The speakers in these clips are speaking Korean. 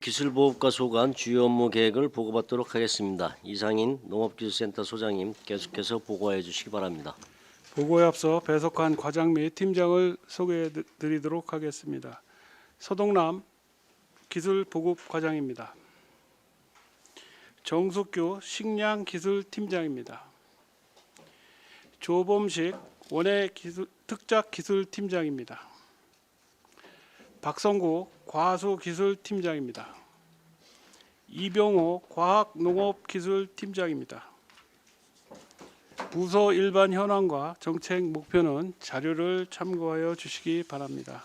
기술보급과 소관 주요 업무 계획을 보고받도록 하겠습니다. 이상인 농업기술센터 소장님 계속해서 보고해 주시기 바랍니다. 보고에 앞서 배석한 과장 및 팀장을 소개해 드리도록 하겠습니다. 서동남 기술보급과장입니다. 정숙규 식량기술팀장입니다. 조범식 특작기술팀장입니다. 박성구 과수기술팀장입니다. 이병호 과학농업기술팀장입니다. 부서 일반 현황과 정책 목표는 자료를 참고하여 주시기 바랍니다.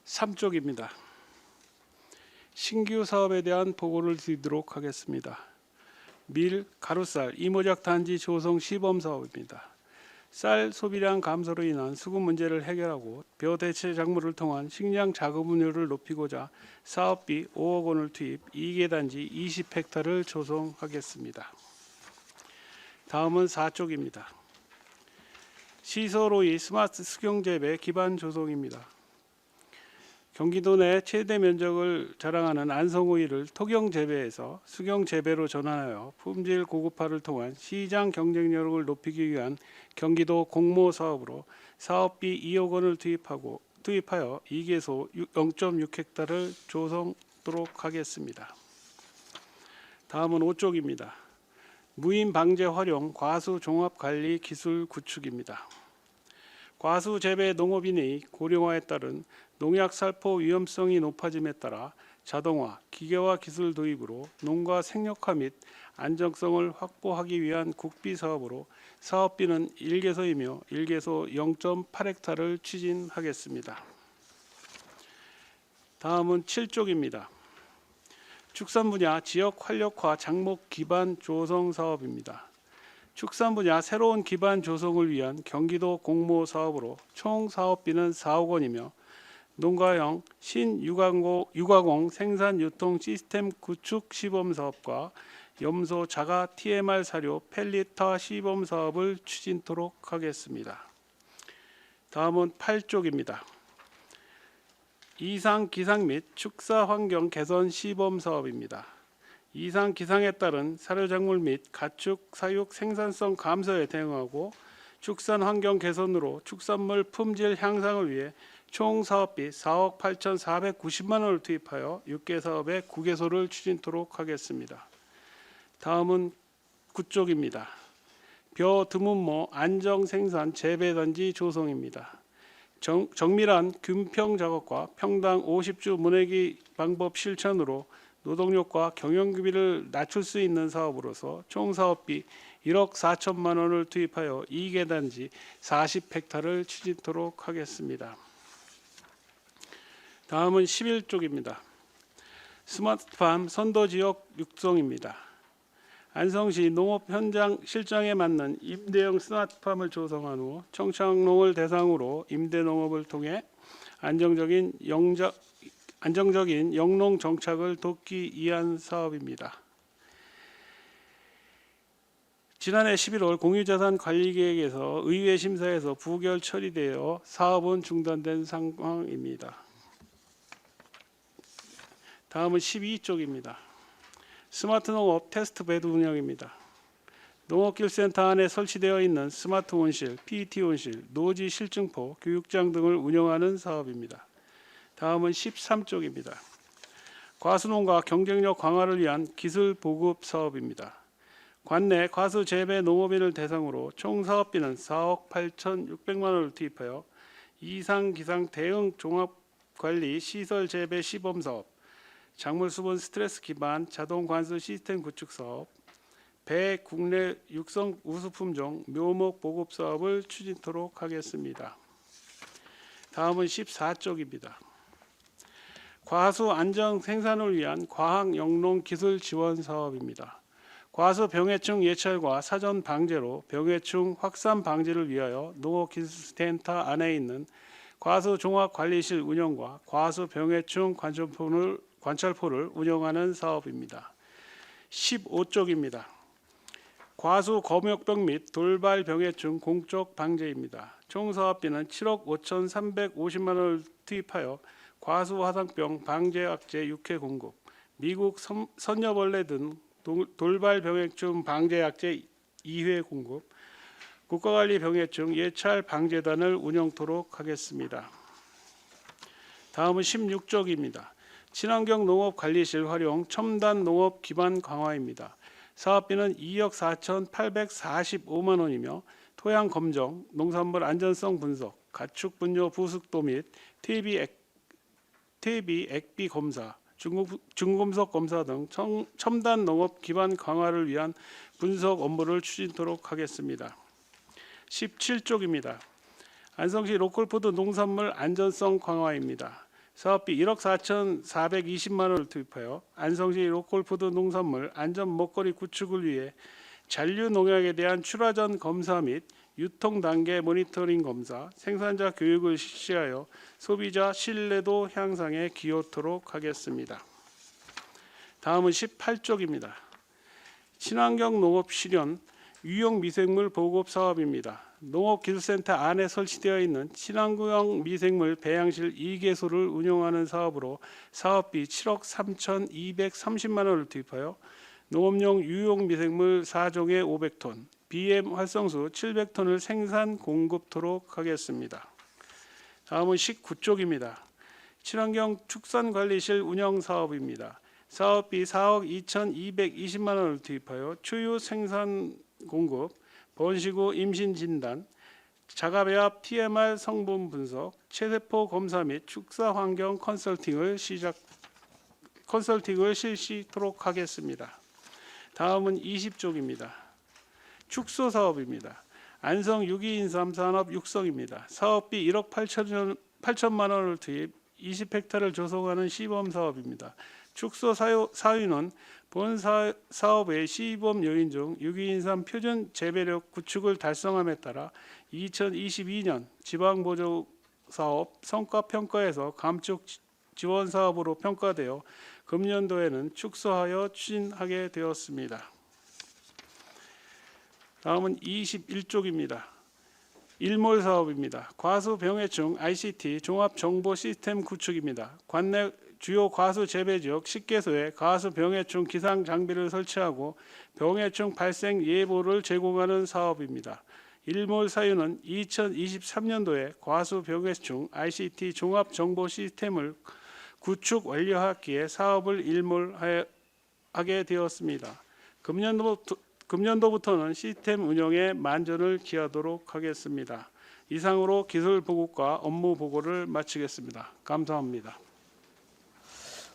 3쪽입니다. 신규 사업에 대한 보고를 드리도록 하겠습니다. 밀, 가루쌀, 이모작 단지 조성 시범 사업입니다. 쌀 소비량 감소로 인한 수급 문제를 해결하고 벼대체 작물을 통한 식량 자급분율을 높이고자 사업비 5억 원을 투입 2개 단지 20헥타를 조성하겠습니다. 다음은 4쪽입니다. 시설오이 스마트 수경재배 기반 조성입니다. 경기도 내 최대 면적을 자랑하는 안성오이를 토경재배에서 수경재배로 전환하여 품질 고급화를 통한 시장 경쟁력을 높이기 위한 경기도 공모 사업으로 사업비 2억 원을 투입하여 2개소 0.6헥타를 조성하도록 하겠습니다. 다음은 5쪽입니다. 무인 방제 활용 과수 종합 관리 기술 구축입니다. 과수 재배 농업인의 고령화에 따른 농약 살포 위험성이 높아짐에 따라 자동화, 기계화 기술 도입으로 농가 생력화 및 안정성을 확보하기 위한 국비 사업으로 사업비는 1개소이며 1개소 0.8헥타를 추진하겠습니다. 다음은 7쪽입니다. 축산 분야 지역 활력화 장목 기반 조성 사업입니다. 축산 분야 새로운 기반 조성을 위한 경기도 공모 사업으로 총 사업비는 4억 원이며 농가형 신유가공 생산 유통 시스템 구축 시범 사업과 염소 자가 TMR 사료 펠리터 시범 사업을 추진토록 하겠습니다. 다음은 8쪽입니다. 이상 기상 및 축사 환경 개선 시범 사업입니다. 이상 기상에 따른 사료작물 및 가축 사육 생산성 감소에 대응하고 축산 환경 개선으로 축산물 품질 향상을 위해 총 사업비 4억 8,490만 원을 투입하여 6개 사업에 9개소를 추진토록 하겠습니다. 다음은 9쪽입니다. 벼 드문모 안정 생산 재배단지 조성입니다. 정밀한 균평 작업과 평당 50주 모내기 방법 실천으로 노동력과 경영비를 낮출 수 있는 사업으로서 총 사업비 1억 4천만 원을 투입하여 2개 단지 40헥타를 추진토록 하겠습니다. 다음은 11쪽입니다. 스마트팜 선도지역 육성입니다. 안성시 농업 현장 실정에 맞는 임대형 스마트팜을 조성한 후 청창농을 대상으로 임대농업을 통해 안정적인 영농 정착을 돕기 위한 사업입니다. 지난해 11월 공유자산관리계획에서 의회 심사에서 부결 처리되어 사업은 중단된 상황입니다. 다음은 12쪽입니다. 스마트 농업 테스트베드 운영입니다. 농업기술센터 안에 설치되어 있는 스마트 온실, PET 온실, 노지 실증포, 교육장 등을 운영하는 사업입니다. 다음은 13쪽입니다. 과수농가 경쟁력 강화를 위한 기술 보급 사업입니다. 관내 과수 재배 농업인을 대상으로 총 사업비는 4억 8,600만 원을 투입하여 이상 기상 대응 종합 관리 시설 재배 시범 사업, 작물 수분 스트레스 기반 자동 관수 시스템 구축 사업, 배 국내 육성 우수 품종 묘목 보급 사업을 추진토록 하겠습니다. 다음은 14쪽입니다. 과수 안정 생산을 위한 과학 영농 기술 지원 사업입니다. 과수 병해충 예찰과 사전 방제로 병해충 확산 방지를 위하여 농업기술센터 안에 있는 과수 종합관리실 운영과 과수 병해충 관찰포를 운영하는 사업입니다. 15쪽입니다. 과수 검역병 및 돌발 병해충 공적 방제입니다. 총 사업비는 7억 5,350만 원을 투입하여 과수화상병 방제약제 6회 공급, 미국 선녀벌레 등 돌발병해충 방제약제 2회 공급, 국가관리병해충 예찰 방재단을 운영토록 하겠습니다. 다음은 16쪽입니다. 친환경 농업관리실 활용 첨단 농업 기반 강화입니다. 사업비는 2억 4,845만 원이며 토양 검정, 농산물 안전성 분석, 가축 분뇨 부숙도 및 퇴비 액비 검사, 중금속 검사 등 첨단 농업 기반 강화를 위한 분석 업무를 추진토록 하겠습니다. 17쪽입니다. 안성시 로컬푸드 농산물 안전성 강화입니다. 사업비 1억 4,420만 원을 투입하여 안성시 로컬푸드 농산물 안전 먹거리 구축을 위해 잔류 농약에 대한 출하전 검사 및 유통 단계 모니터링 검사, 생산자 교육을 실시하여 소비자 신뢰도 향상에 기여토록 하겠습니다. 다음은 18쪽입니다. 친환경 농업 실현 유용 미생물 보급 사업입니다. 농업기술센터 안에 설치되어 있는 친환경 미생물 배양실 2개소를 운영하는 사업으로 사업비 7억 3,230만 원을 투입하여 농업용 유용 미생물 4종에 500톤, BM 활성수 700톤을 생산 공급토록 하겠습니다. 다음은 19쪽입니다. 친환경 축산관리실 운영 사업입니다. 사업비 4억 2,220만 원을 투입하여 추유 생산 공급, 번식 후 임신 진단, 자가배합 TMR 성분 분석, 체세포 검사 및 축사 환경 컨설팅을 실시토록 하겠습니다. 다음은 20쪽입니다. 축소 사업입니다. 안성 유기인삼 산업 육성입니다. 사업비 1억 8천만 원을 투입 20헥타를 조성하는 시범 사업입니다. 축소 사유는 본 사업의 시범 요인 중 유기인삼 표준 재배력 구축을 달성함에 따라 2022년 지방보조사업 성과평가에서 감축 지원 사업으로 평가되어 금년도에는 축소하여 추진하게 되었습니다. 다음은 21쪽입니다. 일몰 사업입니다. 과수병해충 ICT 종합정보 시스템 구축입니다. 관내 주요 과수 재배 지역 10개소에 과수 병해충 기상 장비를 설치하고 병해충 발생 예보를 제공하는 사업입니다. 일몰 사유는 2023년도에 과수 병해충 ICT 종합 정보 시스템을 구축 완료하기에 사업을 일몰하게 되었습니다. 금년도부터는 시스템 운영에 만전을 기하도록 하겠습니다. 이상으로 기술 보고과 업무 보고를 마치겠습니다. 감사합니다.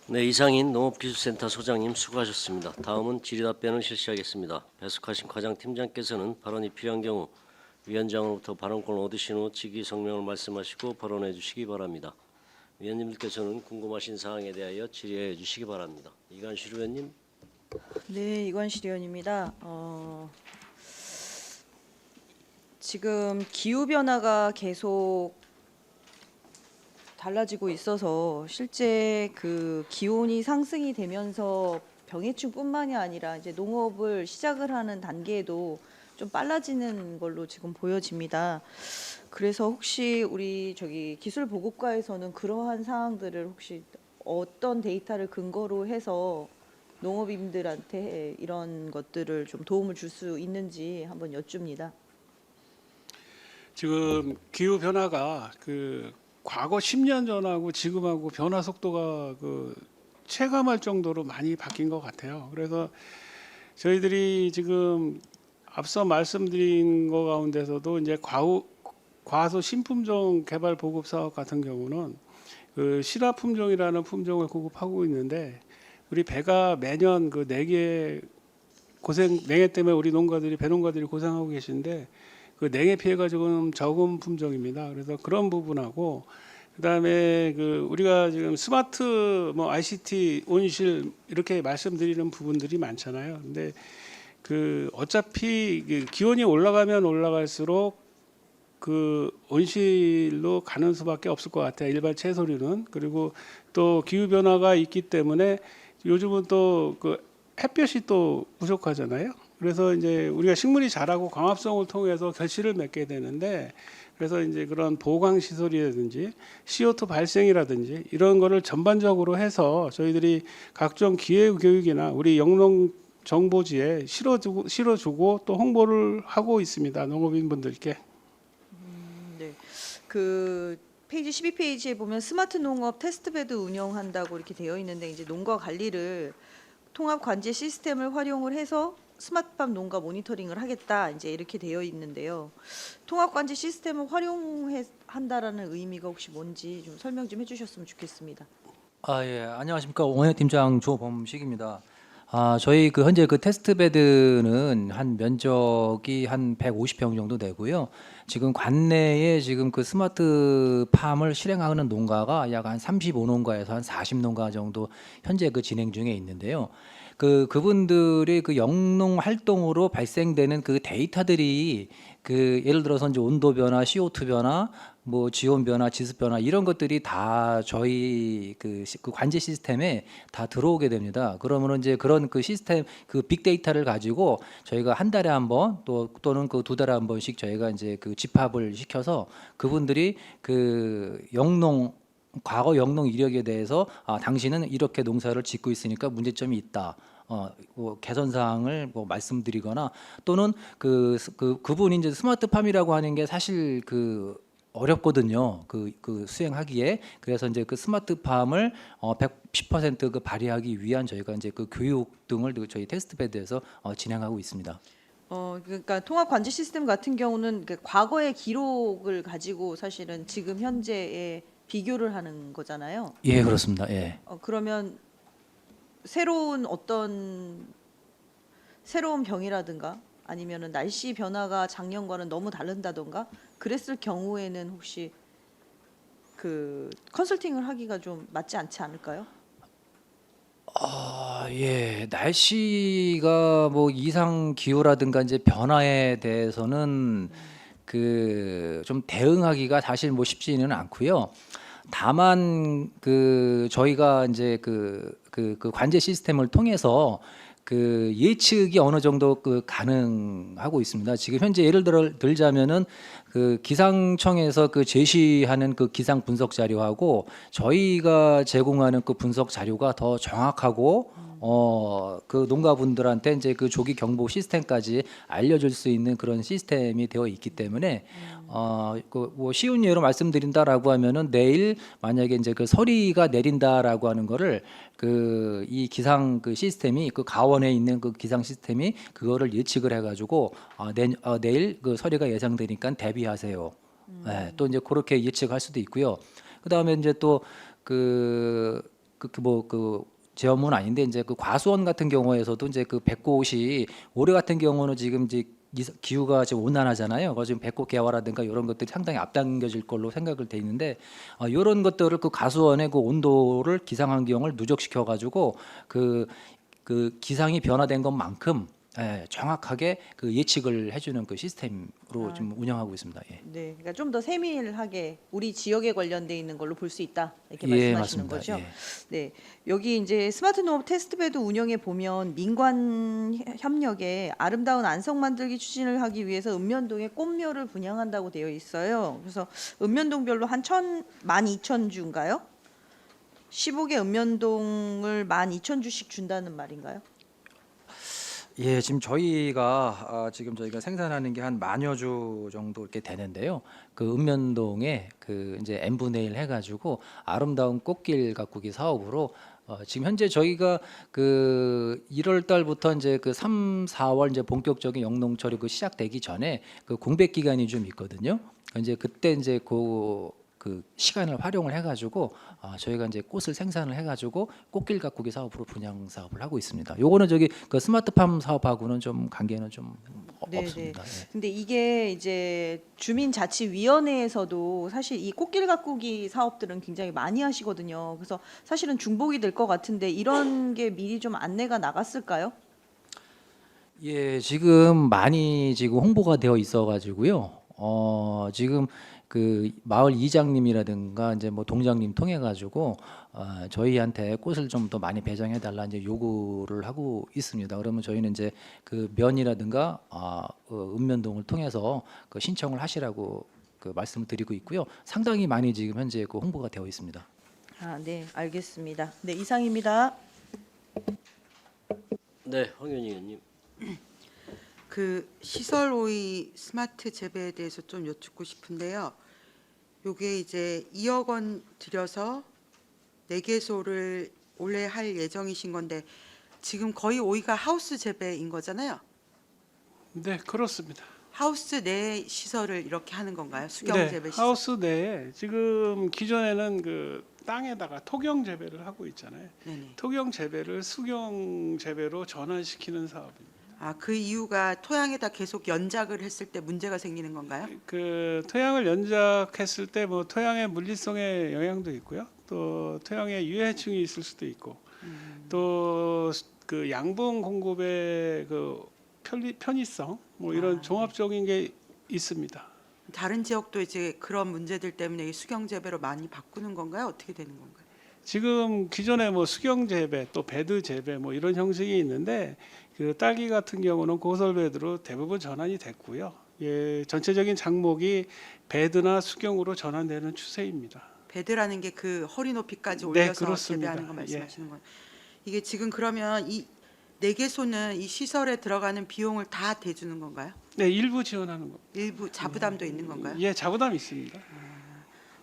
네, 이상인 농업기술센터 소장님 수고하셨습니다. 다음은 질의답변을 실시하겠습니다. 배석하신 과장팀장께서는 발언이 필요한 경우 위원장으로부터 발언권을 얻으신 후 직위 성명을 말씀하시고 발언해 주시기 바랍니다. 위원님들께서는 궁금하신 사항에 대하여 질의해 주시기 바랍니다. 이관실 의원님. 네, 이관실 의원입니다. 지금 기후 변화가 계속 달라지고 있어서 실제 그 기온이 상승이 되면서 병해충뿐만이 아니라 이제 농업을 시작을 하는 단계에도 좀 빨라지는 걸로 지금 보여집니다. 그래서 혹시 우리 기술보급과에서는 그러한 사항들을 혹시 어떤 데이터를 근거로 해서 농업인들한테 이런 것들을 좀 도움을 줄 수 있는지 한번 여쭙니다. 지금 기후 변화가 과거 10년 전하고 지금하고 변화 속도가 체감할 정도로 많이 바뀐 것 같아요. 그래서 저희들이 지금 앞서 말씀드린 것 가운데서도 이제 과수 신품종 개발 보급 사업 같은 경우는 실화 품종이라는 품종을 공급하고 있는데 우리 배가 매년 냉해 때문에 우리 배농가들이 고생하고 계신데 냉해 피해가 조금 적은 품종입니다. 그래서 그런 부분하고 그다음에 우리가 지금 스마트 ICT 온실 이렇게 말씀드리는 부분들이 많잖아요. 근데 어차피 기온이 올라가면 올라갈수록 온실로 가는 수밖에 없을 것 같아요. 일반 채소류는. 그리고 또 기후 변화가 있기 때문에 요즘은 또 햇볕이 또 부족하잖아요. 그래서 이제 우리가 식물이 자라고 광합성을 통해서 결실을 맺게 되는데, 그래서 이제 그런 보강 시설이라든지 CO2 발생이라든지 이런 거를 전반적으로 해서 저희들이 각종 기회 교육이나 우리 영농 정보지에 실어주고 또 홍보를 하고 있습니다. 농업인분들께. 네. 그 페이지 12페이지에 보면 스마트 농업 테스트베드 운영한다고 이렇게 되어 있는데 이제 농가 관리를 통합 관제 시스템을 활용을 해서 스마트팜 농가 모니터링을 하겠다 이제 이렇게 되어 있는데요. 통합 관제 시스템을 활용한다라는 의미가 혹시 뭔지 좀 설명 좀 해주셨으면 좋겠습니다. 예, 안녕하십니까. 원예팀장 조범식입니다. 저희 현재 테스트 베드는 한 면적이 한 150평 정도 되고요. 지금 관내에 지금 스마트 팜을 실행하는 농가가 약 한 35농가에서 한 40농가 정도 현재 진행 중에 있는데요. 그분들의 영농 활동으로 발생되는 데이터들이 예를 들어서 이제 온도 변화, CO2 변화, 뭐 지온 변화, 지습 변화 이런 것들이 다 저희 관제 시스템에 다 들어오게 됩니다. 그러면 이제 그런 시스템 빅데이터를 가지고 저희가 한 달에 한 번 또는 두 달에 한 번씩 저희가 이제 집합을 시켜서 그분들이 과거 영농 이력에 대해서 당신은 이렇게 농사를 짓고 있으니까 문제점이 있다. 뭐 개선 사항을 말씀드리거나 또는 그분이 이제 스마트팜이라고 하는 게 사실 어렵거든요. 수행하기에. 그래서 이제 스마트팜을 110% 발휘하기 위한 저희가 이제 교육 등을 저희 테스트베드에서 진행하고 있습니다. 그러니까 통합 관제 시스템 같은 경우는 과거의 기록을 가지고 사실은 지금 현재에 비교를 하는 거잖아요. 예, 그렇습니다. 예. 그러면 새로운 병이라든가 아니면은 날씨 변화가 작년과는 너무 다른다던가 그랬을 경우에는 혹시 컨설팅을 하기가 좀 맞지 않지 않을까요? 예. 날씨가 뭐 이상 기후라든가 이제 변화에 대해서는 좀 대응하기가 사실 뭐 쉽지는 않고요. 다만 저희가 이제 관제 시스템을 통해서 예측이 어느 정도 가능하고 있습니다. 지금 현재 예를 들자면은 기상청에서 제시하는 기상 분석 자료하고 저희가 제공하는 분석 자료가 더 정확하고 농가분들한테 이제 조기 경보 시스템까지 알려줄 수 있는 그런 시스템이 되어 있기 때문에 뭐 쉬운 예로 말씀드린다라고 하면은 내일 만약에 이제 서리가 내린다라고 하는 거를 이 기상 시스템이 가원에 있는 기상 시스템이 그거를 예측을 해가지고 내일 서리가 예상되니까 대비하세요. 네, 또 이제 그렇게 예측할 수도 있고요. 그 다음에 이제 또 제 업무는 아닌데 이제 과수원 같은 경우에서도 이제 백꽃이 올해 같은 경우는 지금 이제 기후가 지금 온난하잖아요. 그래서 지금 백꽃 개화라든가 이런 것들이 상당히 앞당겨질 걸로 생각을 돼 있는데 이런 것들을 가수원의 온도를 기상 환경을 누적시켜 가지고 기상이 변화된 것만큼 정확하게 예측을 해주는 시스템으로 좀 운영하고 있습니다. 예. 네, 그러니까 좀 더 세밀하게 우리 지역에 관련돼 있는 걸로 볼 수 있다 이렇게 예, 말씀하시는 맞습니다. 거죠. 예. 네, 여기 이제 스마트 농업 테스트베드 운영에 보면 민관 협력에 아름다운 안성 만들기 추진을 하기 위해서 읍면동에 꽃묘를 분양한다고 되어 있어요. 그래서 읍면동별로 한 12,000주인가요? 15개 읍면동을 12,000주씩 준다는 말인가요? 예, 지금 저희가 생산하는 게 한 10,000여 주 정도 이렇게 되는데요. 읍면동에 이제 n분의 1 해가지고 아름다운 꽃길 가꾸기 사업으로 지금 현재 저희가 1월 달부터 이제 3, 4월 이제 본격적인 영농철이 시작되기 전에 공백 기간이 좀 있거든요. 이제 그때 이제 시간을 활용을 해가지고 저희가 이제 꽃을 생산을 해가지고 꽃길 가꾸기 사업으로 분양 사업을 하고 있습니다. 요거는 스마트팜 사업하고는 좀 관계는 좀 없습니다. 예. 근데 이게 이제 주민자치위원회에서도 사실 이 꽃길 가꾸기 사업들은 굉장히 많이 하시거든요. 그래서 사실은 중복이 될 것 같은데 이런 게 미리 좀 안내가 나갔을까요? 예, 지금 많이 홍보가 되어 있어가지고요. 지금 그 마을 이장님이라든가 이제 뭐 동장님 통해 가지고 저희한테 꽃을 좀 더 많이 배정해 달라 이제 요구를 하고 있습니다. 그러면 저희는 이제 그 면이라든가 읍면동을 통해서 그 신청을 하시라고 그 말씀을 드리고 있고요. 상당히 많이 지금 현재 그 홍보가 되어 있습니다. 네, 알겠습니다. 네, 이상입니다. 네, 황현희 의원님. 그 시설 오이 스마트 재배에 대해서 좀 여쭙고 싶은데요. 요게 이제 2억 원 들여서 4개소를 올해 할 예정이신 건데 지금 거의 오이가 하우스 재배인 거잖아요. 네, 그렇습니다. 하우스 내 시설을 이렇게 하는 건가요? 수경 네, 재배 시설. 하우스 내에 지금 기존에는 그 땅에다가 토경 재배를 하고 있잖아요. 네네. 토경 재배를 수경 재배로 전환시키는 사업입니다. 그 이유가 토양에다 계속 연작을 했을 때 문제가 생기는 건가요? 그 토양을 연작했을 때 뭐 토양의 물리성의 영향도 있고요. 또 토양에 유해충이 있을 수도 있고, 또 그 양분 공급의 그 편의성 뭐 이런 종합적인 게 있습니다. 다른 지역도 이제 그런 문제들 때문에 이 수경 재배로 많이 바꾸는 건가요? 어떻게 되는 건가요? 지금 기존에 뭐 수경 재배 또 배드 재배 뭐 이런 형식이 있는데 그 딸기 같은 경우는 고설 배드로 대부분 전환이 됐고요. 예, 전체적인 장목이 배드나 수경으로 전환되는 추세입니다. 배드라는 게 그 허리 높이까지 네, 올려서 그렇습니다. 재배하는 거 예. 말씀하시는 거예요. 이게 지금 그러면 이 4개소는 이 시설에 들어가는 비용을 다 대주는 건가요? 네, 일부 지원하는 거. 일부 자부담도 있는 건가요? 예, 자부담 있습니다.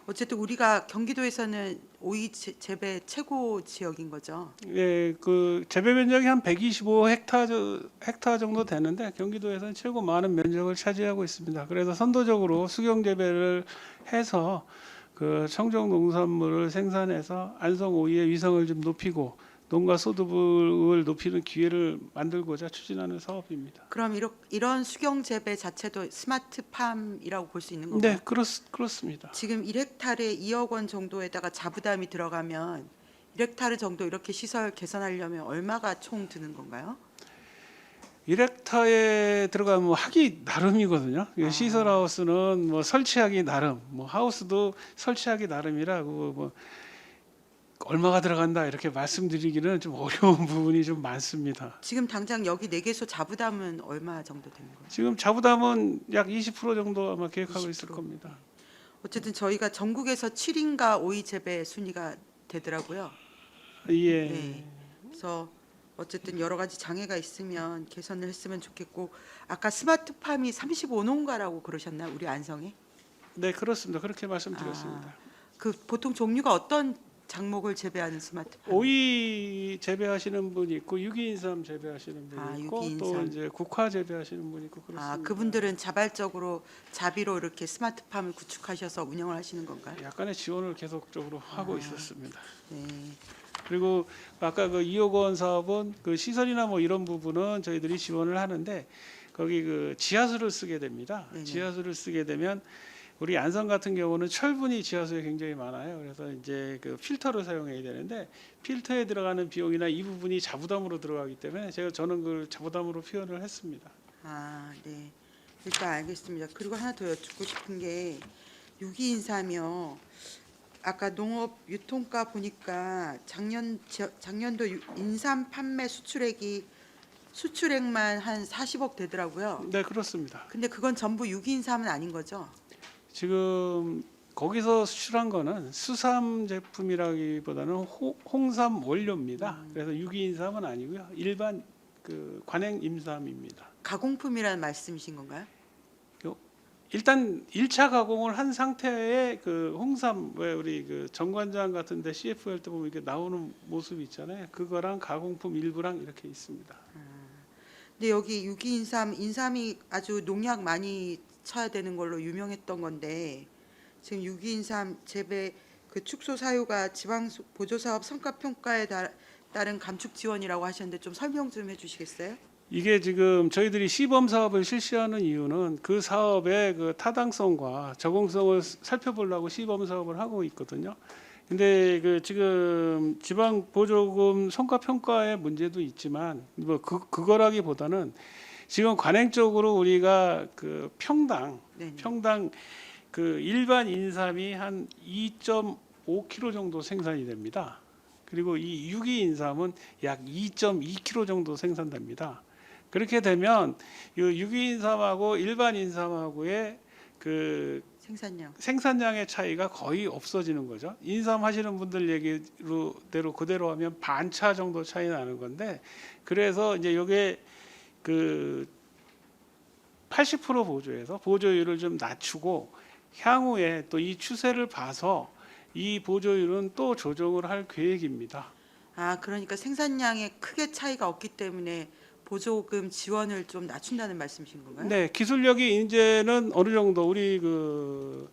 어쨌든 우리가 경기도에서는 오이 재배 최고 지역인 거죠. 예, 그 재배 면적이 한 125헥타 정도 되는데 경기도에서는 최고 많은 면적을 차지하고 있습니다. 그래서 선도적으로 수경 재배를 해서 그 청정 농산물을 생산해서 안성 오이의 위상을 좀 높이고 농가 소득을 높이는 기회를 만들고자 추진하는 사업입니다. 그럼 이런 수경 재배 자체도 스마트팜이라고 볼 수 있는 건가요? 네, 그렇습니다. 지금 1헥타르에 2억 원 정도에다가 자부담이 들어가면 1헥타르 정도 이렇게 시설 개선하려면 얼마가 총 드는 건가요? 1헥타에 들어가면 하기 나름이거든요. 시설 하우스는 뭐 설치하기 나름, 뭐 하우스도 설치하기 나름이라고 뭐 얼마가 들어간다 이렇게 말씀드리기는 좀 어려운 부분이 좀 많습니다. 지금 당장 여기 4개소 자부담은 얼마 정도 되는 거예요? 지금 자부담은 약 20% 정도 아마 계획하고 있을 20%. 겁니다. 어쨌든 저희가 전국에서 7인가 오이 재배 순위가 되더라고요. 예. 네. 그래서 어쨌든 여러 가지 장애가 있으면 개선을 했으면 좋겠고 아까 스마트팜이 35농가라고 그러셨나요? 우리 안성에? 네, 그렇습니다. 그렇게 말씀드렸습니다. 그 보통 종류가 어떤 장목을 재배하는 스마트팜? 오이 재배하시는 분이 있고 유기인삼 재배하시는 분이 있고 또 유기인삼. 이제 국화 재배하시는 분이 있고 그렇습니다. 그분들은 자발적으로 자비로 이렇게 스마트팜을 구축하셔서 운영을 하시는 건가요? 약간의 지원을 계속적으로 하고 있었습니다. 네. 그리고 아까 그 2억 원 사업은 그 시설이나 뭐 이런 부분은 저희들이 지원을 하는데 거기 그 지하수를 쓰게 됩니다. 네네. 지하수를 쓰게 되면 우리 안성 같은 경우는 철분이 지하수에 굉장히 많아요. 그래서 이제 그 필터를 사용해야 되는데 필터에 들어가는 비용이나 이 부분이 자부담으로 들어가기 때문에 저는 그 자부담으로 표현을 했습니다. 네. 일단 알겠습니다. 그리고 하나 더 여쭙고 싶은 게 유기인삼이요. 아까 농업 유통가 보니까 작년도 인삼 판매 수출액만 한 40억 되더라고요. 네, 그렇습니다. 근데 그건 전부 유기인삼은 아닌 거죠? 지금 거기서 수출한 거는 수삼 제품이라기보다는 홍삼 원료입니다. 그래서 유기인삼은 아니고요. 일반 그 관행 임삼입니다. 가공품이라는 말씀이신 건가요? 일단 1차 가공을 한 상태의 그 홍삼 왜 우리 그 정관장 같은데 CF 할 때 보면 이렇게 나오는 모습이 있잖아요. 그거랑 가공품 일부랑 이렇게 있습니다. 근데 여기 유기인삼, 인삼이 아주 농약 많이 쳐야 되는 걸로 유명했던 건데 지금 유기인삼 재배 그 축소 사유가 지방 보조 사업 성과 평가에 따른 감축 지원이라고 하셨는데 좀 설명 좀 해주시겠어요? 이게 지금 저희들이 시범 사업을 실시하는 이유는 그 사업의 그 타당성과 적응성을 살펴보려고 시범 사업을 하고 있거든요. 근데 그 지금 지방 보조금 성과 평가의 문제도 있지만 뭐 그거라기보다는 지금 관행적으로 우리가 그 평당 네. 그 일반 인삼이 한 2.5kg 정도 생산이 됩니다. 그리고 이 유기 인삼은 약 2.2kg 정도 생산됩니다. 그렇게 되면 이 유기 인삼하고 일반 인삼하고의 그 생산량의 차이가 거의 없어지는 거죠. 인삼 하시는 분들 얘기로 그대로 하면 반차 정도 차이 나는 건데, 그래서 이제 이게 그 80% 보조해서 보조율을 좀 낮추고 향후에 또 이 추세를 봐서 이 보조율은 또 조정을 할 계획입니다. 아, 그러니까 생산량에 크게 차이가 없기 때문에 보조금 지원을 좀 낮춘다는 말씀이신 건가요? 네, 기술력이 이제는 어느 정도 우리 그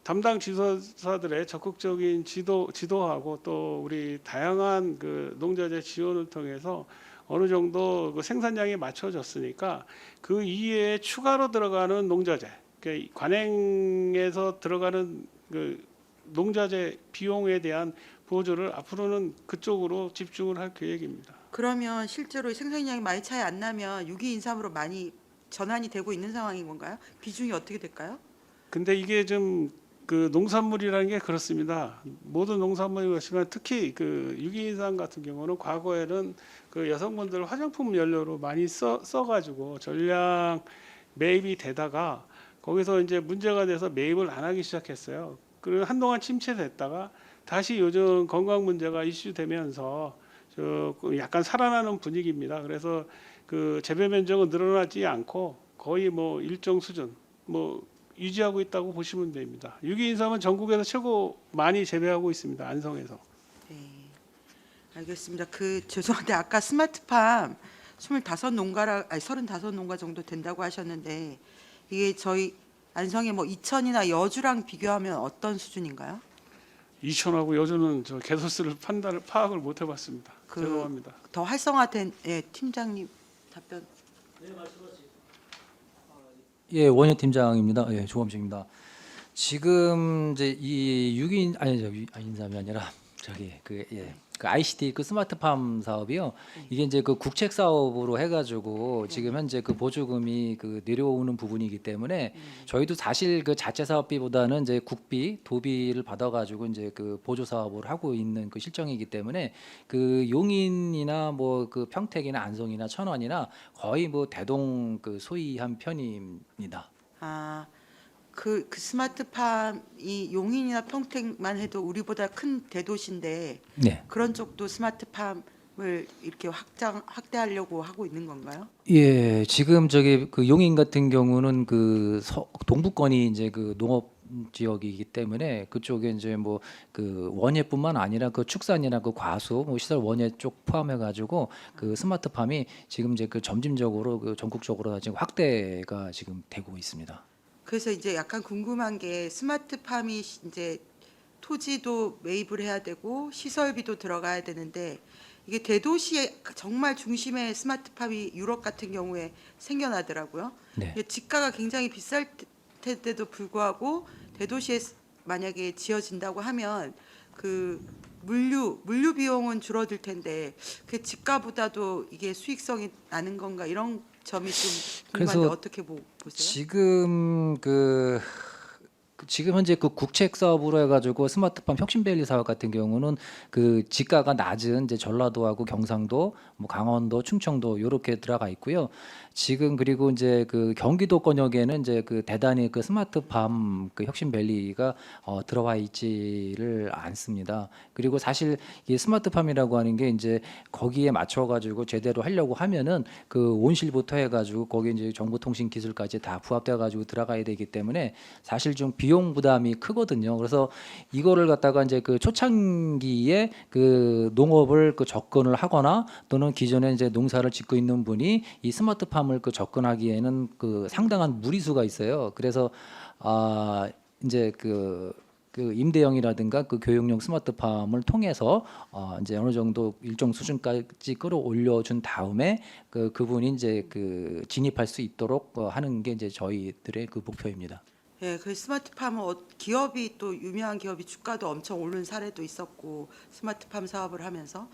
담당 지도사들의 적극적인 지도하고 또 우리 다양한 그 농자재 지원을 통해서 어느 정도 그 생산량이 맞춰졌으니까 그 이외에 추가로 들어가는 농자재, 그러니까 관행에서 들어가는 그 농자재 비용에 대한 보조를 앞으로는 그쪽으로 집중을 할 계획입니다. 그러면 실제로 생산량이 많이 차이 안 나면 유기 인삼으로 많이 전환이 되고 있는 상황인 건가요? 비중이 어떻게 될까요? 근데 이게 좀 그 농산물이라는 게 그렇습니다. 모든 농산물이 그렇지만 특히 그 유기인삼 같은 경우는 과거에는 그 여성분들 화장품 연료로 많이 써가지고 전량 매입이 되다가 거기서 이제 문제가 돼서 매입을 안 하기 시작했어요. 그리고 한동안 침체됐다가 다시 요즘 건강 문제가 이슈되면서 약간 살아나는 분위기입니다. 그래서 그 재배 면적은 늘어나지 않고 거의 뭐 일정 수준 유지하고 있다고 보시면 됩니다. 유기인삼은 전국에서 최고 많이 재배하고 있습니다. 안성에서. 네, 알겠습니다. 죄송한데 아까 스마트팜 35농가 정도 된다고 하셨는데 이게 저희 안성의 뭐 이천이나 여주랑 비교하면 어떤 수준인가요? 이천하고 여주는 저 개소수를 파악을 못 해봤습니다. 죄송합니다. 더 활성화된 팀장님 답변. 예, 원효 팀장입니다. 예, 조범식입니다. 지금 이제 이 인삼이 아니라 그 ICT 그 스마트팜 사업이요. 이게 이제 그 국책 사업으로 해가지고 지금 현재 그 보조금이 그 내려오는 부분이기 때문에 저희도 사실 그 자체 사업비보다는 이제 국비, 도비를 받아가지고 이제 그 보조 사업을 하고 있는 그 실정이기 때문에 그 용인이나 뭐 그 평택이나 안성이나 천안이나 거의 뭐 대동 그 소이한 편입니다. 아, 그 스마트팜이 용인이나 평택만 해도 우리보다 큰 대도시인데 네. 그런 쪽도 스마트팜을 이렇게 확대하려고 하고 있는 건가요? 예, 지금 저기 그 용인 같은 경우는 그 동부권이 이제 그 농업 지역이기 때문에 그쪽에 이제 뭐 그 원예뿐만 아니라 그 축산이나 그 과수, 뭐 시설 원예 쪽 포함해 가지고 그 스마트팜이 지금 이제 그 점진적으로 그 전국적으로 지금 확대가 지금 되고 있습니다. 그래서 이제 약간 궁금한 게 스마트팜이 이제 토지도 매입을 해야 되고 시설비도 들어가야 되는데 이게 대도시의 정말 중심에 스마트팜이 유럽 같은 경우에 생겨나더라고요. 네. 이게 지가가 굉장히 비쌀 때도 불구하고 대도시에 만약에 지어진다고 하면 그 물류 비용은 줄어들 텐데 그 지가보다도 이게 수익성이 나는 건가 이런 점이 좀 궁금한데 그래서 어떻게 보세요? 지금 지금 현재 그 국책 사업으로 해가지고 스마트팜 혁신밸리 사업 같은 경우는 그 지가가 낮은 이제 전라도하고 경상도, 뭐 강원도, 충청도 이렇게 들어가 있고요. 지금 그리고 이제 그 경기도권역에는 이제 그 대단히 그 스마트팜 그 혁신밸리가 들어와 있지를 않습니다. 그리고 사실 이 스마트팜이라고 하는 게 이제 거기에 맞춰가지고 제대로 하려고 하면은 그 온실부터 해가지고 거기 이제 정보통신기술까지 다 부합돼가지고 들어가야 되기 때문에 사실 좀 비용 부담이 크거든요. 그래서 이거를 갖다가 이제 그 초창기에 그 농업을 그 접근을 하거나 또는 기존에 이제 농사를 짓고 있는 분이 이 스마트팜을 그 접근하기에는 그 상당한 무리수가 있어요. 그래서 이제 그 임대형이라든가 그 교육용 스마트팜을 통해서 이제 어느 정도 일정 수준까지 끌어올려 준 다음에 그분이 이제 그 진입할 수 있도록 하는 게 이제 저희들의 그 목표입니다. 예, 그 스마트팜은 기업이 또 유명한 기업이 주가도 엄청 오른 사례도 있었고 스마트팜 사업을 하면서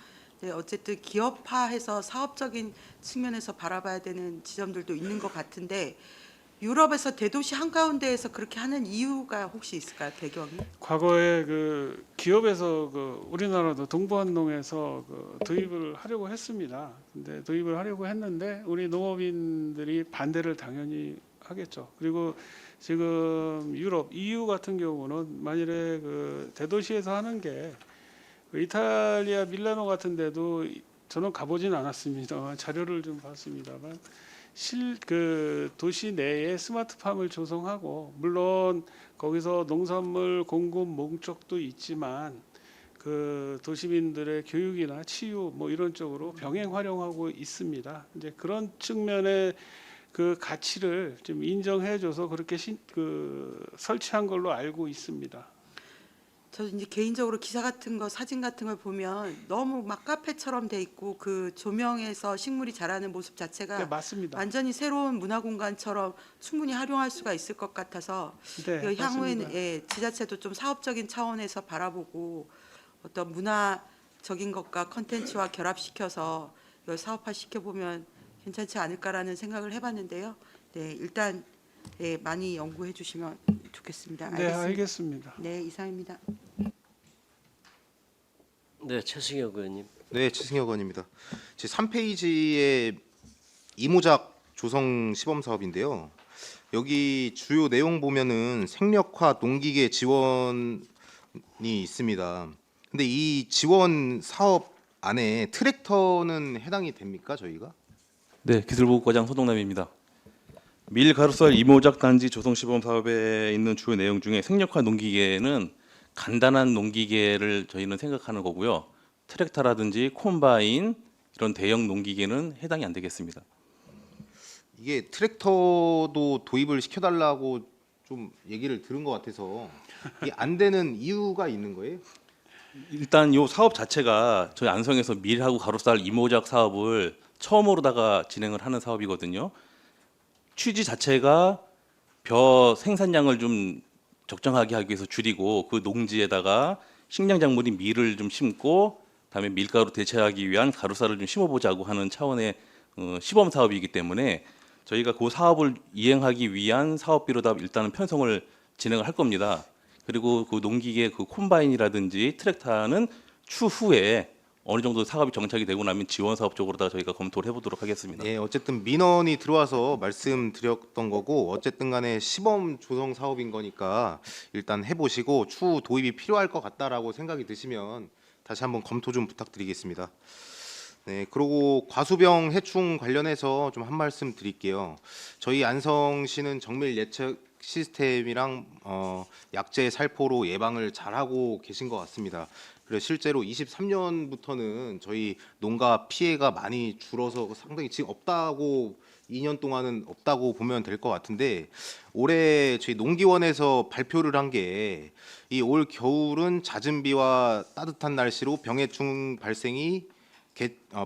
어쨌든 기업화해서 사업적인 측면에서 바라봐야 되는 지점들도 있는 것 같은데 유럽에서 대도시 한가운데에서 그렇게 하는 이유가 혹시 있을까요? 배경이? 과거에 그 기업에서 그 우리나라도 동부한농에서 그 도입을 하려고 했습니다. 근데 도입을 하려고 했는데 우리 농업인들이 반대를 당연히 하겠죠. 그리고 지금 유럽 EU 같은 경우는 만일에 그 대도시에서 하는 게 그 이탈리아 밀라노 같은 데도 저는 가보진 않았습니다. 자료를 좀 봤습니다만 그 도시 내에 스마트팜을 조성하고 물론 거기서 농산물 공급 목적도 있지만 그 도시민들의 교육이나 치유 뭐 이런 쪽으로 병행 활용하고 있습니다. 이제 그런 측면의 그 가치를 좀 인정해줘서 그렇게 설치한 걸로 알고 있습니다. 저 이제 개인적으로 기사 같은 거 사진 같은 걸 보면 너무 막 카페처럼 돼 있고 그 조명에서 식물이 자라는 모습 네, 자체가 맞습니다. 완전히 새로운 문화 공간처럼 충분히 활용할 수가 있을 것 같아서 네, 그 향후에는 맞습니다. 예, 지자체도 좀 사업적인 차원에서 바라보고 어떤 문화적인 것과 컨텐츠와 결합시켜서 이걸 사업화 시켜보면 괜찮지 않을까라는 생각을 해봤는데요. 네, 일단 예, 많이 연구해 주시면 좋겠습니다. 네, 알겠습니다. 네, 이상입니다. 네, 최승혁 의원님. 네, 최승혁 의원입니다. 제 3페이지에 이모작 조성 시범 사업인데요. 여기 주요 내용 보면은 생력화 농기계 지원이 있습니다. 근데 이 지원 사업 안에 트랙터는 해당이 됩니까, 저희가? 네, 기술보국과장 소동남입니다. 밀 가루쌀 이모작 단지 조성 시범 사업에 있는 주요 내용 중에 생력화 농기계는 간단한 농기계를 저희는 생각하는 거고요. 트랙터라든지 콤바인 이런 대형 농기계는 해당이 안 되겠습니다. 이게 트랙터도 도입을 시켜달라고 좀 얘기를 들은 것 같아서 이게 안 되는 이유가 있는 거예요? 일단 이 사업 자체가 저희 안성에서 밀하고 가루쌀 이모작 사업을 처음으로다가 진행을 하는 사업이거든요. 취지 자체가 벼 생산량을 좀 적정하게 하기 위해서 줄이고 그 농지에다가 식량 작물인 밀을 좀 심고 그다음에 밀가루 대체하기 위한 가루쌀을 좀 심어보자고 하는 차원의 시범 사업이기 때문에 저희가 그 사업을 이행하기 위한 사업비로다 일단은 편성을 진행을 할 겁니다. 그리고 그 농기계 그 콤바인이라든지 트랙터는 추후에 어느 정도 사업이 정착이 되고 나면 지원 사업 쪽으로다 저희가 검토를 해보도록 하겠습니다. 네, 어쨌든 민원이 들어와서 말씀드렸던 거고 어쨌든 간에 시범 조성 사업인 거니까 일단 해보시고 추후 도입이 필요할 것 같다라고 생각이 드시면 다시 한번 검토 좀 부탁드리겠습니다. 네, 그리고 과수병 해충 관련해서 좀 한 말씀 드릴게요. 저희 안성시는 정밀 예측 시스템이랑 약재 살포로 예방을 잘하고 계신 것 같습니다. 그래서 실제로 23년부터는 저희 농가 피해가 많이 줄어서 상당히 지금 없다고 2년 동안은 없다고 보면 될 것 같은데 올해 저희 농기원에서 발표를 한 게 이 올 겨울은 잦은 비와 따뜻한 날씨로 병해충 발생이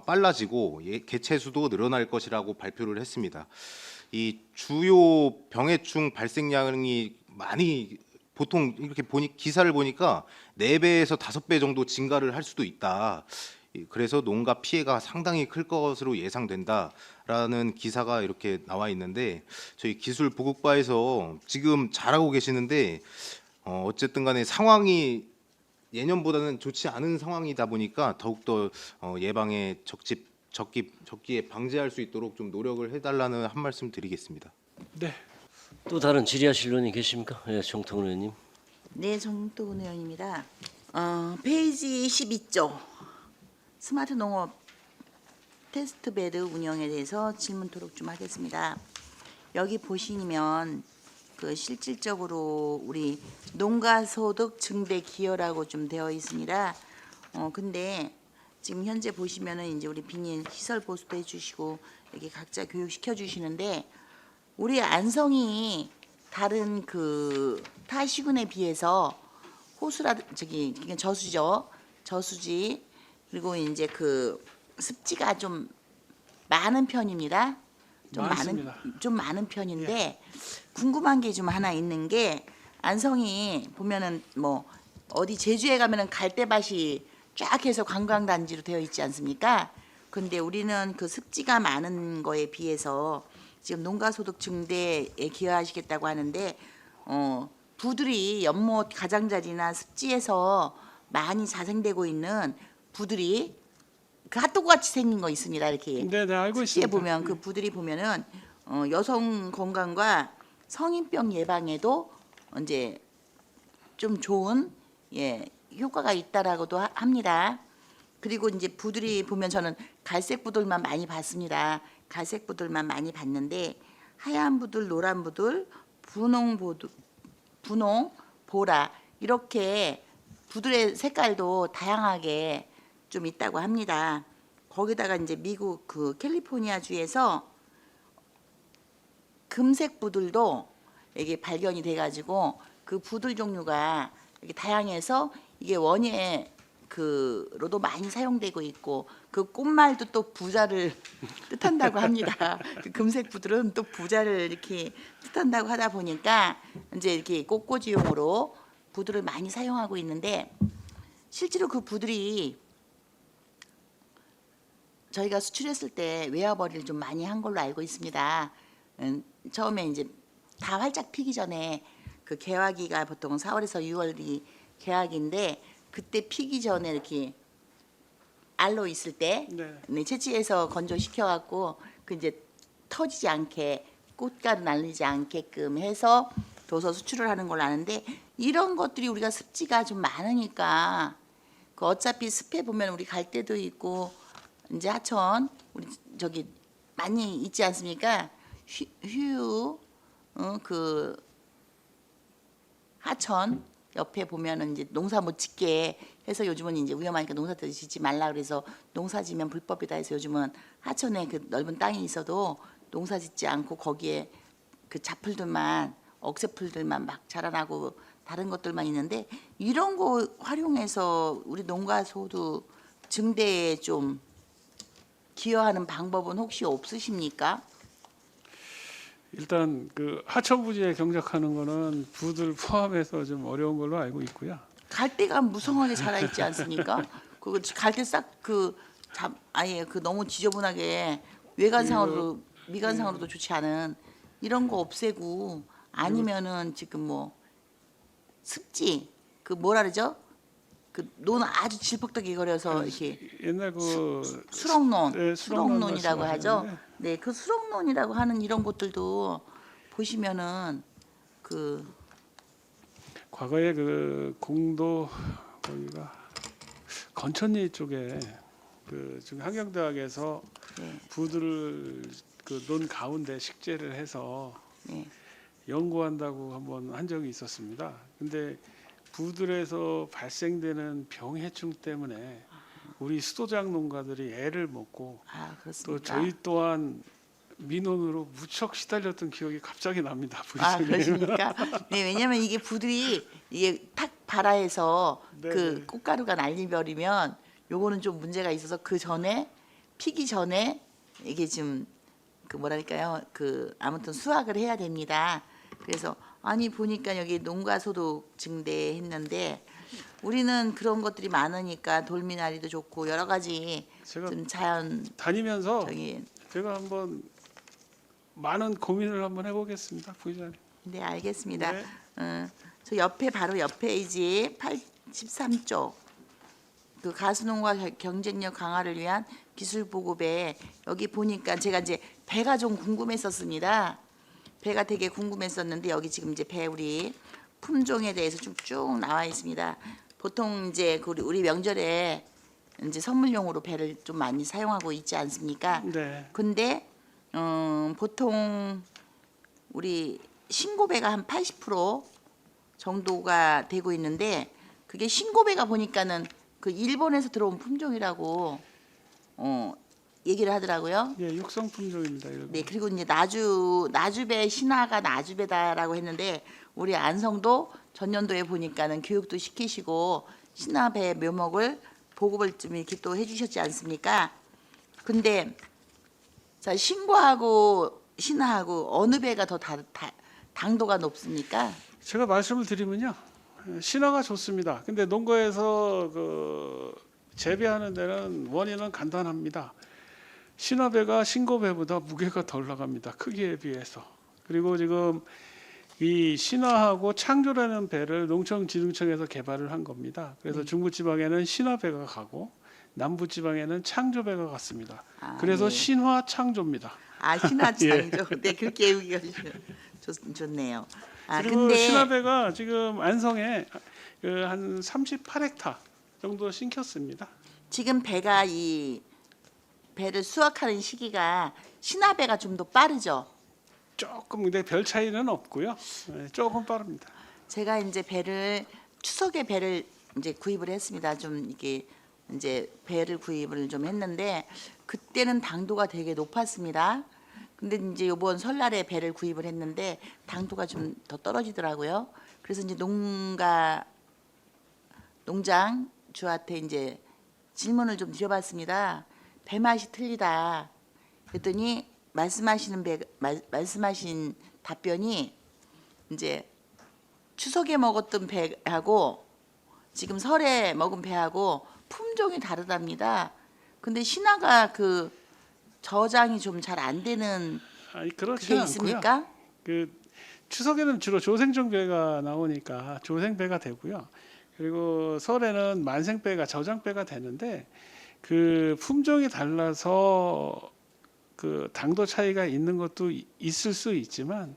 빨라지고 개체 수도 늘어날 것이라고 발표를 했습니다. 이 주요 병해충 발생량이 많이 보통 이렇게 기사를 보니까 4배에서 5배 정도 증가를 할 수도 있다. 그래서 농가 피해가 상당히 클 것으로 예상된다라는 기사가 이렇게 나와 있는데 저희 기술보국과에서 지금 잘하고 계시는데 어쨌든 간에 상황이 예년보다는 좋지 않은 상황이다 보니까 더욱더 예방에 적기에 방지할 수 있도록 좀 노력을 해달라는 한 말씀 드리겠습니다. 네, 또 다른 질의하실 의원이 계십니까? 예, 정통훈 의원님. 네, 정도훈 의원입니다. 페이지 12조 스마트 농업 테스트베드 운영에 대해서 질문 토록 좀 하겠습니다. 여기 보시면 그 실질적으로 우리 농가 소득 증대 기여라고 좀 되어 있습니다. 근데 지금 현재 보시면은 이제 우리 비닐 시설 보수도 해주시고 여기 각자 교육시켜 주시는데 우리 안성이 다른 그 타 시군에 비해서 호수라 그러니까 저수죠. 저수지 그리고 이제 그 습지가 좀 많은 편입니다. 많습니다. 좀 많은 편인데 궁금한 게 좀 하나 있는 게 안성이 보면은 뭐 어디 제주에 가면은 갈대밭이 쫙 해서 관광단지로 되어 있지 않습니까? 근데 우리는 그 습지가 많은 거에 비해서 지금 농가소득 증대에 기여하시겠다고 하는데 부들이 연못 가장자리나 습지에서 많이 자생되고 있는 부들이 그 핫도그 같이 생긴 거 있습니다. 이렇게 네, 네, 알고 습지에 있습니다. 보면 그 부들이 보면은 여성 건강과 성인병 예방에도 이제 좀 좋은 효과가 있다라고도 합니다. 그리고 이제 부들이 보면 저는 갈색 부들만 많이 봤습니다. 갈색 부들만 많이 봤는데 하얀 부들, 노란 부들, 분홍, 보라 이렇게 부들의 색깔도 다양하게 좀 있다고 합니다. 거기다가 이제 미국 그 캘리포니아 주에서 금색 부들도 이게 발견이 돼가지고 그 부들 종류가 이렇게 다양해서 이게 원예 그로도 많이 사용되고 있고 그 꽃말도 또 부자를 뜻한다고 합니다. 그 금색 부들은 또 부자를 이렇게 뜻한다고 하다 보니까 이제 이렇게 꽃꽂이용으로 부들을 많이 사용하고 있는데 실제로 그 부들이 저희가 수출했을 때 외화벌이를 좀 많이 한 걸로 알고 있습니다. 처음에 이제 다 활짝 피기 전에 그 개화기가 보통 4월에서 6월이 개화기인데 그때 피기 전에 이렇게 알로 있을 때 네. 채취해서 건조시켜 갖고 그 이제 터지지 않게 꽃가루 날리지 않게끔 해서 둬서 수출을 하는 걸로 아는데 이런 것들이 우리가 습지가 좀 많으니까 그 어차피 습해 보면 우리 갈대도 있고 이제 하천 우리 저기 많이 있지 않습니까? 휴 그 하천 옆에 보면은 이제 농사 못 짓게 해서 요즘은 이제 위험하니까 농사 짓지 말라 그래서 농사 지면 불법이다 해서 요즘은 하천에 그 넓은 땅이 있어도 농사 짓지 않고 거기에 그 잡풀들만 억새풀들만 막 자라나고 다른 것들만 있는데 이런 거 활용해서 우리 농가 소득 증대에 좀 기여하는 방법은 혹시 없으십니까? 일단 그 하천 부지에 경작하는 거는 부들 포함해서 좀 어려운 걸로 알고 있고요. 갈대가 무성하게 자라 있지 않습니까? 그 갈대 싹 그 아예 그 너무 지저분하게 외관상으로도 미관상으로도 좋지 않은 이런 거 없애고 아니면은 지금 뭐 습지 그 뭐라 그러죠? 그 논 아주 질퍽하게 거려서 이렇게 옛날 그 수렁논, 네, 수렁논이라고 하죠. 말씀하시는데 네, 그 수렁논이라고 하는 이런 곳들도 보시면은 그 과거에 그 공도 거기가 건천리 쪽에 그 지금 한경대학에서 네, 부들을 그 논 가운데 식재를 해서 네. 연구한다고 한번 한 적이 있었습니다. 근데 부들에서 발생되는 병해충 때문에 우리 수도장 농가들이 애를 먹고 아 또 그렇습니까? 저희 또한 민원으로 무척 시달렸던 기억이 갑자기 납니다. 아 부의장님. 그러십니까? 네, 왜냐하면 이게 부들이 이게 탁 발아해서 네, 그 네. 꽃가루가 날리버리면 요거는 좀 문제가 있어서 그 전에 피기 전에 이게 좀 그 뭐랄까요? 그 아무튼 수확을 해야 됩니다. 그래서 아니 보니까 여기 농가 소득 증대했는데 우리는 그런 것들이 많으니까 돌미나리도 좋고 여러 가지 제가 좀 자연 다니면서 저기 제가 한번 많은 고민을 한번 해보겠습니다, 부의장님. 네 알겠습니다. 네. 저 옆에 바로 옆에 이제 83쪽 그 가수농가 경쟁력 강화를 위한 기술 보급에 여기 보니까 제가 이제 배가 좀 궁금했었습니다. 배가 되게 궁금했었는데 여기 지금 이제 배 우리 품종에 대해서 쭉쭉 나와 있습니다. 보통 이제 그 우리 명절에 이제 선물용으로 배를 좀 많이 사용하고 있지 않습니까? 네. 근데 보통 우리 신고배가 한 80% 정도가 되고 있는데 그게 신고배가 보니까는 그 일본에서 들어온 품종이라고 얘기를 하더라고요. 예, 육성 품종입니다. 일본. 네, 그리고 이제 나주배 신화가 나주배다라고 했는데 우리 안성도 전년도에 보니까는 교육도 시키시고 신화배 묘목을 보급을 좀 이렇게 또 해주셨지 않습니까? 근데 자 신고하고 신화하고 어느 배가 더 당도가 높습니까? 제가 말씀을 드리면요, 신화가 좋습니다. 근데 농가에서 그 재배하는 데는 원인은 간단합니다. 신화배가 신고배보다 무게가 덜 나갑니다. 크기에 비해서. 그리고 지금 이 신화하고 창조라는 배를 농촌진흥청에서 개발을 한 겁니다. 그래서 중부지방에는 신화배가 가고 남부지방에는 창조배가 갔습니다. 아, 그래서 네. 신화 창조입니다. 아 신화 예. 창조. 네 그렇게 외우기가 좋네요. 아 그리고 근데 신화배가 지금 안성에 한 38헥타 정도 심겼습니다. 지금 배가 이 배를 수확하는 시기가 신화배가 좀 더 빠르죠. 조금 근데 별 차이는 없고요. 네, 조금 빠릅니다. 제가 이제 배를 추석에 배를 이제 구입을 했습니다. 좀 이게 이제 배를 구입을 좀 했는데 그때는 당도가 되게 높았습니다. 근데 이제 이번 설날에 배를 구입을 했는데 당도가 좀 더 떨어지더라고요. 그래서 이제 농장 주한테 이제 질문을 좀 드려봤습니다. 배 맛이 틀리다. 그랬더니 말씀하신 답변이 이제 추석에 먹었던 배하고 지금 설에 먹은 배하고 품종이 다르답니다. 근데 신화가 그 저장이 좀 잘 안 되는 아니 그렇지 그게 않고요. 있습니까? 그 추석에는 주로 조생종배가 나오니까 조생배가 되고요. 그리고 설에는 만생배가 저장배가 되는데 그 품종이 달라서 그 당도 차이가 있는 것도 있을 수 있지만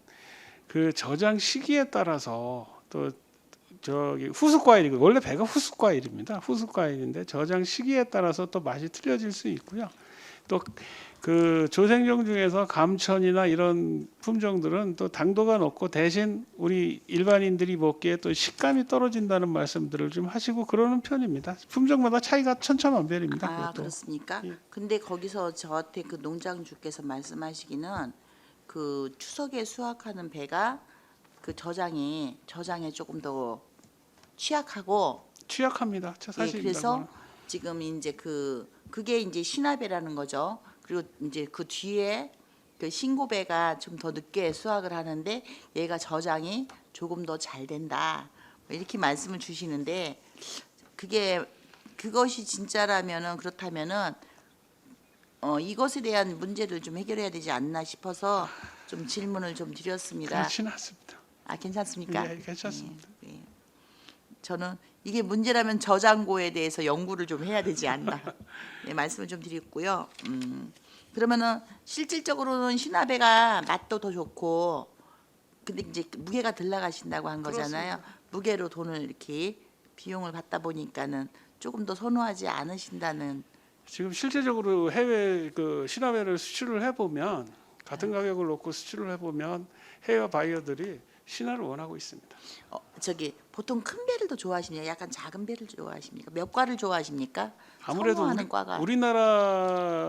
그 저장 시기에 따라서 또 저기 후숙과일이고 원래 배가 후숙과일입니다. 후숙과일인데 저장 시기에 따라서 또 맛이 틀려질 수 있고요. 또 그 조생종 중에서 감천이나 이런 품종들은 또 당도가 높고 대신 우리 일반인들이 먹기에 또 식감이 떨어진다는 말씀들을 좀 하시고 그러는 편입니다. 품종마다 차이가 천차만별입니다. 아 그것도. 그렇습니까? 예. 근데 거기서 저한테 그 농장주께서 말씀하시기는 그 추석에 수확하는 배가 그 저장에 조금 더 취약하고 취약합니다. 예, 사실입니다. 그래서 지금 이제 그게 이제 신화배라는 거죠. 그리고 이제 그 뒤에 그 신고배가 좀 더 늦게 수확을 하는데 얘가 저장이 조금 더 잘 된다. 이렇게 말씀을 주시는데 그것이 진짜라면은 그렇다면은 이것에 대한 문제를 좀 해결해야 되지 않나 싶어서 좀 질문을 좀 드렸습니다. 그렇지는 않습니다. 아 괜찮습니까? 예, 괜찮습니다. 예. 저는 이게 문제라면 저장고에 대해서 연구를 좀 해야 되지 않나 예, 말씀을 좀 드렸고요. 그러면은 실질적으로는 신화배가 맛도 더 좋고 근데 이제 무게가 덜 나가신다고 한 거잖아요. 무게로 돈을 이렇게 비용을 받다 보니까는 조금 더 선호하지 않으신다는 지금 실제적으로 해외 그 신화배를 수출을 해보면 같은 가격을 놓고 수출을 해보면 해외 바이어들이 신화를 원하고 있습니다. 저기 보통 큰 배를 더 좋아하십니까? 약간 작은 배를 좋아하십니까? 몇 과를 좋아하십니까? 아무래도 선호하는 과가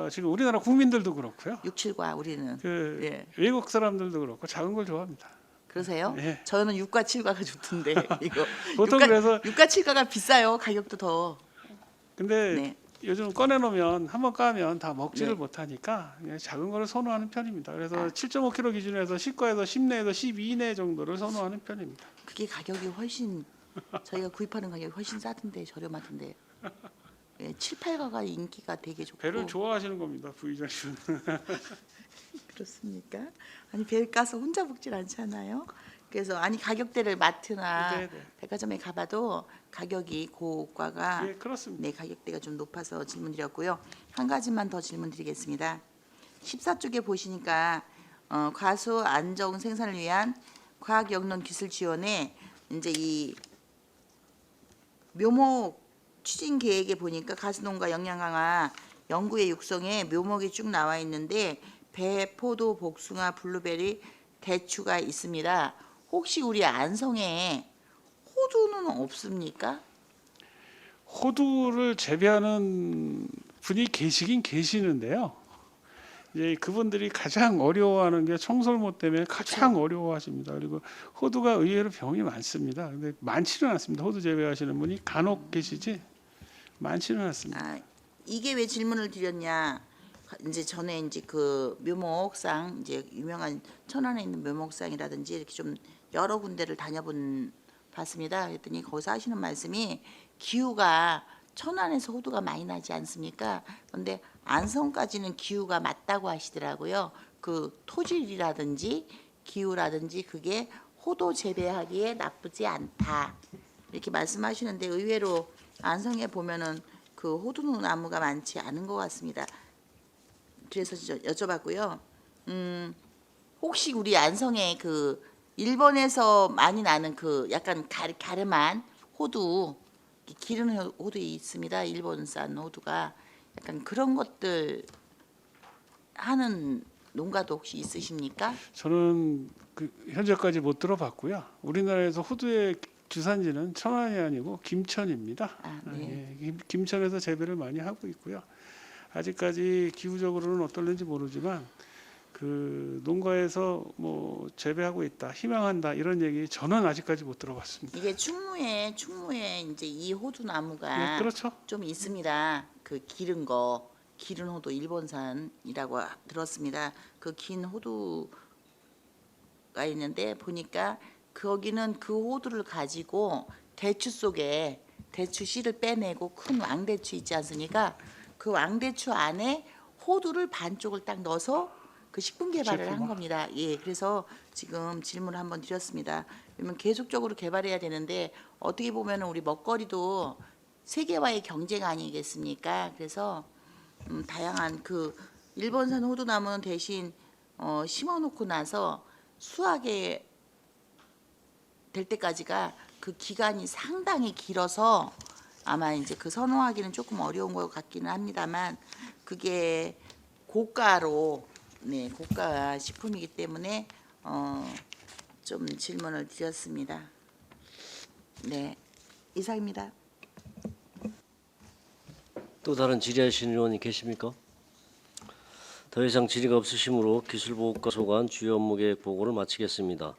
지금 우리나라 국민들도 그렇고요. 6, 7과 우리는 그 예. 외국 사람들도 그렇고 작은 걸 좋아합니다. 그러세요? 예. 저는 6과 7과가 좋던데 이거 보통 6과, 그래서 6과 7과가 비싸요. 가격도 더. 근데 네. 요즘 꺼내놓으면 한번 까면 다 먹지를 네. 못하니까 그냥 작은 거를 선호하는 편입니다. 그래서 아. 7.5kg 기준에서 10과에서 10 내에서 12 내 정도를 선호하는 편입니다. 그게 가격이 훨씬 저희가 구입하는 가격이 훨씬 싸던데 저렴하던데. 예, 7, 8과가 인기가 되게 좋고. 배를 좋아하시는 겁니다, 부의장님은. 그렇습니까? 아니 배를 까서 혼자 먹질 않잖아요. 그래서 아니 가격대를 마트나 네네. 백화점에 가봐도 가격이 고가가 예, 그렇습니다. 네 가격대가 좀 높아서 질문드렸고요. 한 가지만 더 질문드리겠습니다. 14쪽에 보시니까 과수 안정 생산을 위한 과학연구원 기술 지원에 이제 이 묘목 추진 계획에 보니까 가수농가 영양 강화 연구의 육성에 묘목이 쭉 나와 있는데 배, 포도, 복숭아, 블루베리, 대추가 있습니다. 혹시 우리 안성에 호두는 없습니까? 호두를 재배하는 분이 계시긴 계시는데요. 이제 그분들이 가장 어려워하는 게 청설모 때문에 가장 어려워하십니다. 그리고 호두가 의외로 병이 많습니다. 근데 많지는 않습니다. 호두 재배하시는 분이 간혹 계시지 많지는 않습니다. 아, 이게 왜 질문을 드렸냐? 이제 전에 이제 그 묘목상 이제 유명한 천안에 있는 묘목상이라든지 이렇게 좀 여러 군데를 봤습니다. 그랬더니 거기서 하시는 말씀이 기후가 천안에서 호두가 많이 나지 않습니까? 그런데 안성까지는 기후가 맞다고 하시더라고요. 그 토질이라든지 기후라든지 그게 호도 재배하기에 나쁘지 않다 이렇게 말씀하시는데 의외로 안성에 보면은 그 호두나무가 많지 않은 것 같습니다. 그래서 여쭤봤고요. 혹시 우리 안성에 그 일본에서 많이 나는 그 약간 가름한 호두, 기른 호두 있습니다. 일본산 호두가 약간 그런 것들 하는 농가도 혹시 있으십니까? 저는 그 현재까지 못 들어봤고요. 우리나라에서 호두의 주산지는 천안이 아니고 김천입니다. 아, 네. 김천에서 재배를 많이 하고 있고요. 아직까지 기후적으로는 어떨는지 모르지만 그 농가에서 뭐 재배하고 있다, 희망한다 이런 얘기 저는 아직까지 못 들어봤습니다. 이게 충무에 이제 이 호두나무가 네, 그렇죠. 좀 있습니다. 그 기른 호두 일본산이라고 들었습니다. 그 긴 호두가 있는데 보니까 거기는 그 호두를 가지고 대추 속에 대추 씨를 빼내고 큰 왕대추 있지 않습니까? 그 왕대추 안에 호두를 반쪽을 딱 넣어서 그 식품 개발을 한 겁니다. 예, 그래서 지금 질문을 한번 드렸습니다. 왜냐면 계속적으로 개발해야 되는데 어떻게 보면 우리 먹거리도 세계와의 경쟁 아니겠습니까? 그래서 다양한 그 일본산 호두나무는 대신 심어놓고 나서 수확에 될 때까지가 그 기간이 상당히 길어서 아마 이제 그 선호하기는 조금 어려운 것 같기는 합니다만 그게 고가로 고가 식품이기 때문에 좀 질문을 드렸습니다. 네, 이상입니다. 또 다른 질의하시는 의원이 계십니까? 더 이상 질의가 없으시므로 기술보호과 소관 주요 업무 계획 보고를 마치겠습니다.